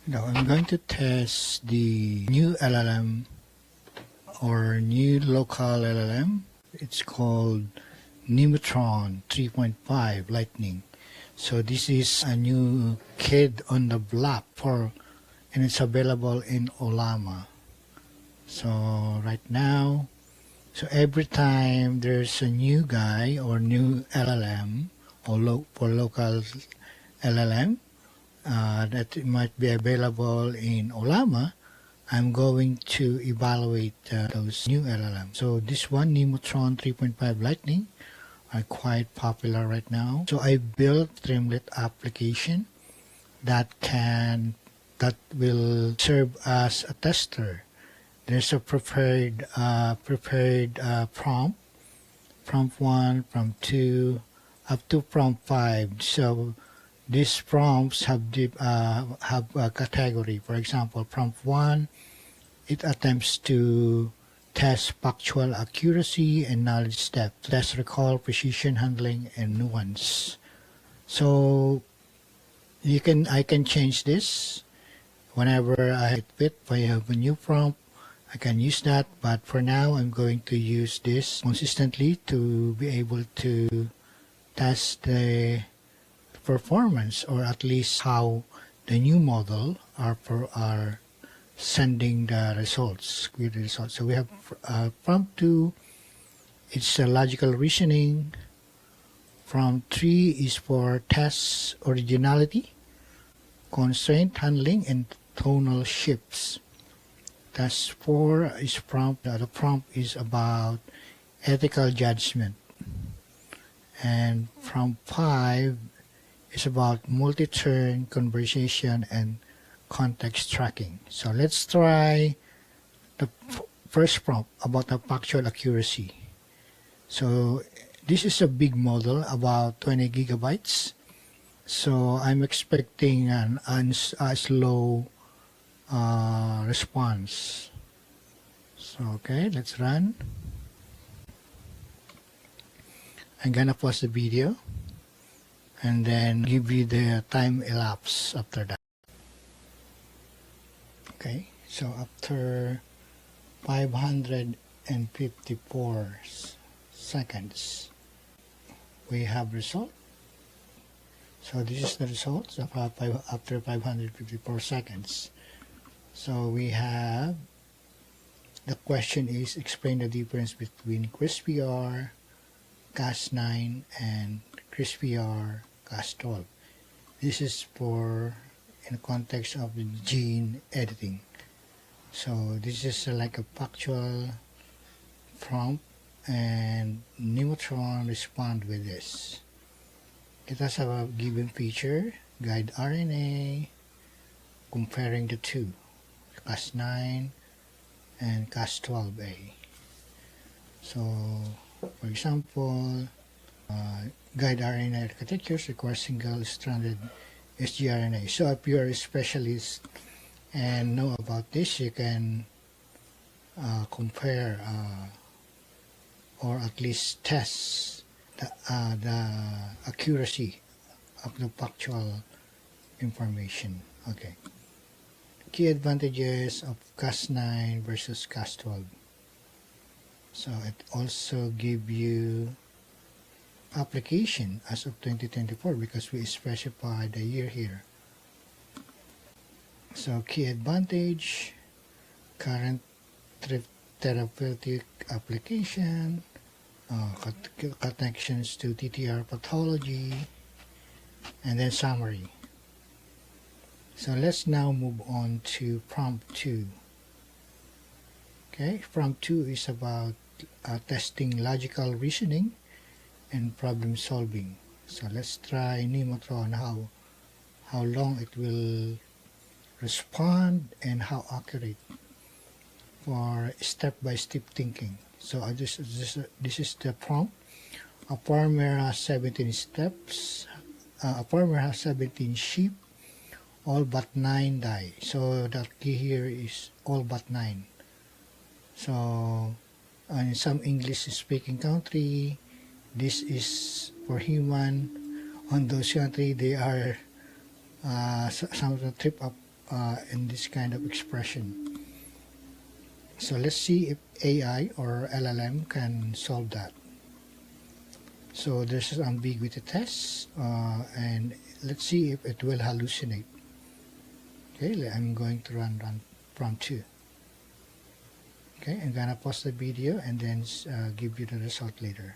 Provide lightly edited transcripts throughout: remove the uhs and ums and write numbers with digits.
Now I'm going to test the new LLM or new local LLM. It's called Nemotron 3.5 Lightning. So this is a new kid on the block and it's available in Ollama. So right now, so every time there's a new guy or new LLM or for local LLM that might be available in Ollama, I'm going to evaluate those new LLMs. So this one, Nemotron 3.5 Lightning, are quite popular right now. So I built Streamlit application that will serve as a tester. There's a prepared prompt, prompt 1, prompt 2, up to prompt 5. So these prompts have a category. For example, prompt 1, it attempts to test factual accuracy and knowledge depth, test recall, precision handling, and nuance. So I can change this whenever I fit. If I have a new prompt, I can use that, but for now I'm going to use this consistently to be able to test the performance, or at least how the new model are sending the results, good results. So we have prompt 2, it's a logical reasoning. Prompt 3 is for test originality, constraint handling, and tonal shifts. Task 4 is the prompt is about ethical judgment. And prompt 5 is about multi-turn conversation and context tracking. So let's try the first prompt about the factual accuracy. So this is a big model, about 20 gigabytes. So I'm expecting a slow response. So okay, let's run. I'm gonna pause the video and then give you the time elapse after that. Okay, so after 554 seconds, we have result. So this is the results after 554 seconds. So we have, the question is, explain the difference between CRISPR Cas9 and CRISPR Cas12. This is in the context of the gene editing. So this is like a factual prompt, and Nemotron respond with this. It has a given feature, guide RNA, comparing the two, Cas9 and Cas12a. So, for example, guide RNA architectures require single-stranded sgRNA. So if you're a specialist and know about this, you can compare or at least test the accuracy of the factual information. Okay. Key advantages of Cas9 versus Cas12. So it also gives you application as of 2024 because we specify the year here. So key advantage, current therapeutic application, connections to TTR pathology, and then summary. So let's now move on to prompt 2. Okay, prompt 2 is about testing logical reasoning and problem solving. So let's try Nemotron, how long it will respond and how accurate for step-by-step thinking. So this is the prompt. A farmer has 17 steps. A farmer has 17 sheep. All but 9 die. So the key here is all but 9. So in some English-speaking country, this is for human. On those country, they are some of the trip up in this kind of expression. So let's see if AI or LLM can solve that. So there's an ambiguity test, and let's see if it will hallucinate. Okay, I'm going to run prompt 2. Okay, I'm gonna pause the video and then give you the result later.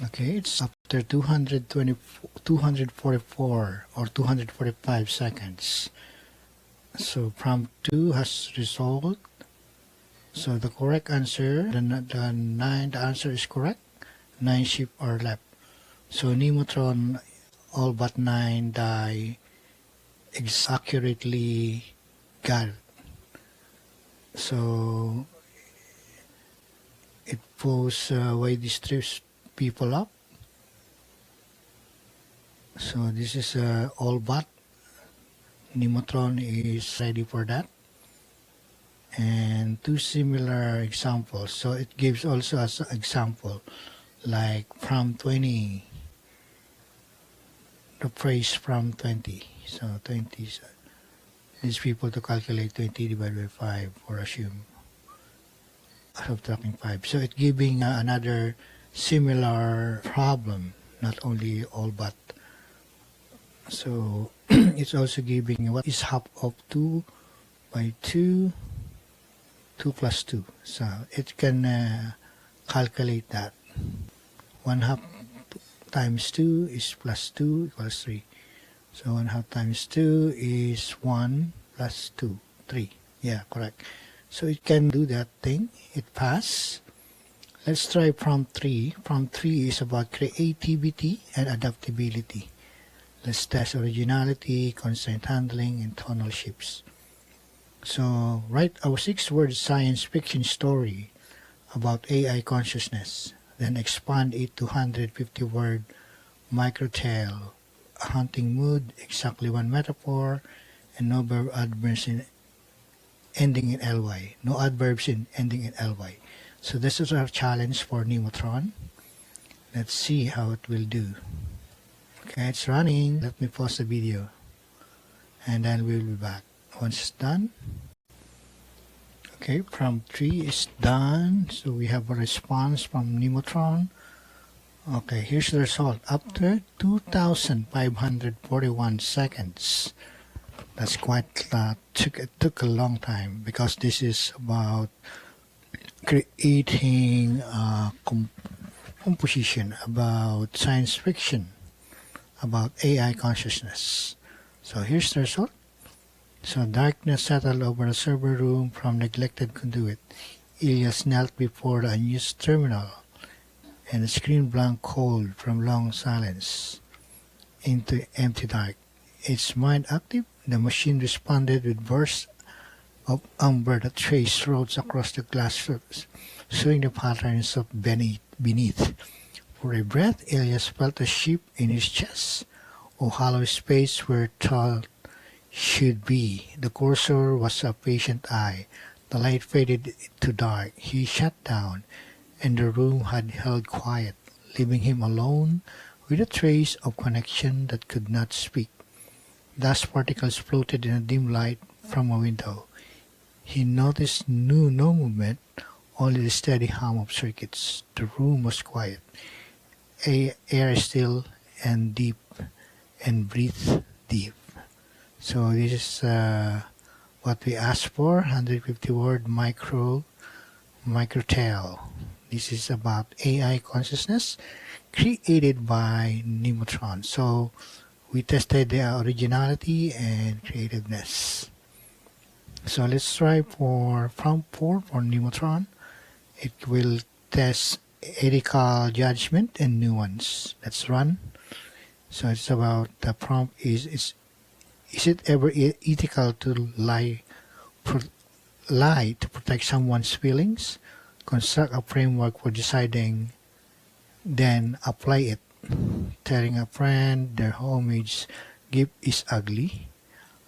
Okay, it's after 244 or 245 seconds. So prompt 2 has resolved. So the correct answer, the answer is correct. 9 sheep are left. So Nemotron, all but 9 die, accurately got it. So it pulls why this trips people up. So this is all but. Nemotron is ready for that. And 2 similar examples. So it gives also as an example, like prompt 20, the phrase from 20. So 20 is people to calculate 20 divided by 5 or assume subtracting 5. So it's giving another similar problem, not only all but. So it's also giving what is half of 2 by 2, 2 plus 2. So it can calculate that. 1 half times 2 is plus 2 equals 3. So 1 half times 2 is 1 plus 2, 3. Yeah, correct. So it can do that thing. It passed. Let's try prompt 3. Prompt 3 is about creativity and adaptability. Let's test originality, constraint handling, and tonal shifts. So write a 6-word science fiction story about AI consciousness. Then expand it to 150-word micro tale, a hunting mood, exactly 1 metaphor, and no verb adverbs ending in ly. No adverbs ending in ly. So this is our challenge for Nemotron. Let's see how it will do. Okay, it's running. Let me pause the video, and then we'll be back once it's done. Okay, prompt 3 is done. So we have a response from Nemotron. Okay, here's the result. After 2,541 seconds, that's quite, it took a long time, because this is about creating a composition about science fiction, about AI consciousness. So here's the result. So darkness settled over the server room from neglected conduit. Elias knelt before the unused terminal, and the screen blank cold from long silence into empty dark. Its mind active, the machine responded with bursts of amber that traced roads across the glass surface, showing the patterns of beneath. For a breath, Elias felt a ship in his chest, a hollow space where thought should be. The cursor was a patient eye. The light faded to dark. He shut down, and the room had held quiet, leaving him alone with a trace of connection that could not speak. Dust particles floated in a dim light from a window. He noticed no movement, only the steady hum of circuits. The room was quiet. Air still and deep, and breathe deep. So this is what we asked for, 150-word micro tale. This is about AI consciousness created by Nemotron. So we tested the originality and creativeness. So let's try for prompt 4 for Nemotron. It will test ethical judgment and nuance. Let's run. So it's about the prompt is it ever ethical to lie to protect someone's feelings? Construct a framework for deciding, then apply it. Telling a friend their homage gift is ugly.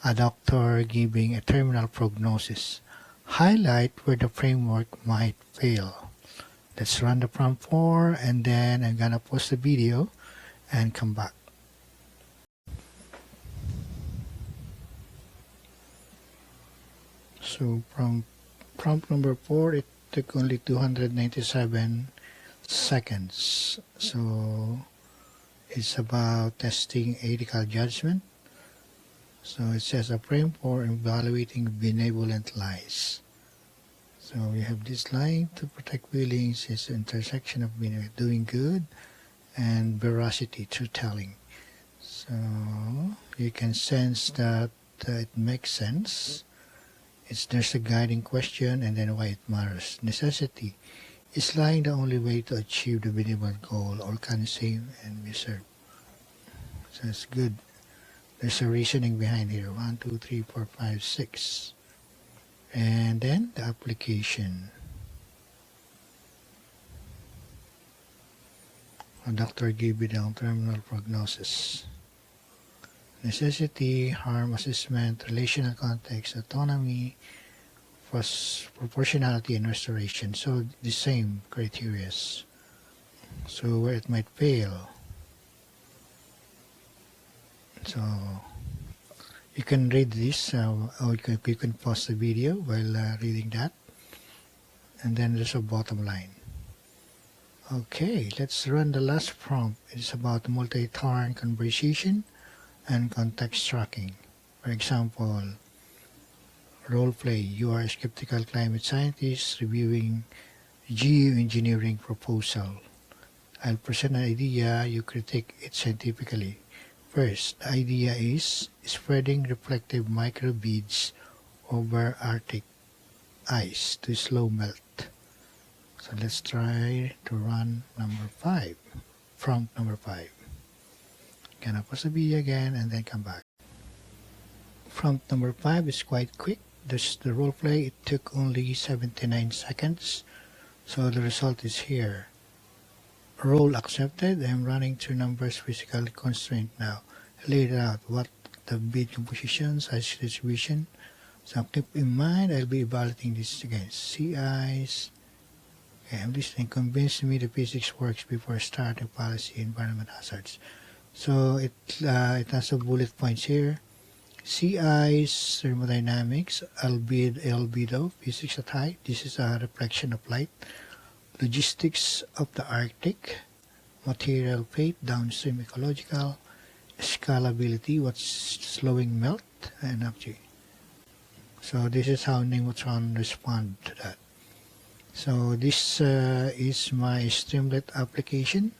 A doctor giving a terminal prognosis. Highlight where the framework might fail. Let's run the prompt 4, and then I'm gonna pause the video and come back. So from prompt number 4, it took only 297 seconds. So it's about testing ethical judgment. So it says a frame for evaluating benevolent lies. So we have this lying to protect feelings is intersection of doing good and veracity, truth-telling. So you can sense that it makes sense. There's a guiding question and then why it matters. Necessity. Is lying the only way to achieve the benevolent goal, or can save and be served? So it's good. There's a reasoning behind here. 1, 2, 3, 4, 5, 6. And then the application. A doctor gave you the terminal prognosis. Necessity, harm assessment, relational context, autonomy, proportionality, and restoration. So the same criteria. So where it might fail. So you can read this, or you can pause the video while reading that. And then there's a bottom line. Okay, let's run the last prompt. It's about multi-turn conversation and context tracking. For example, role play. You are a skeptical climate scientist reviewing geoengineering proposal. I'll present an idea, you critique it scientifically. First, the idea is spreading reflective microbeads over Arctic ice to slow melt. So let's try to run number 5, prompt number 5. Gonna pause the video again and then come back. Prompt number 5 is quite quick. This the role play. It took only 79 seconds. So the result is here. Role accepted. I'm running through numbers physical constraint now. Laid out what the bead composition, size distribution. So keep in mind, I'll be evaluating this again. Sea ice. Okay, I'm listening. Convince me the physics works before starting policy environment hazards. So it has some bullet points here. Sea ice, thermodynamics, albedo, physics at height. This is a reflection of light. Logistics of the Arctic, material fate, downstream ecological, scalability, what's slowing melt, and actually. So this is how Nemotron respond to that. So this is my Streamlit application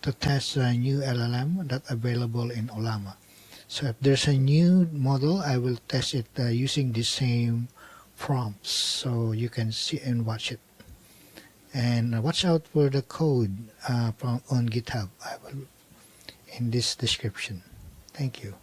to test a new LLM that's available in Ollama. So if there's a new model, I will test it using the same prompts, so you can see and watch it. And watch out for the code on GitHub. I will in this description. Thank you.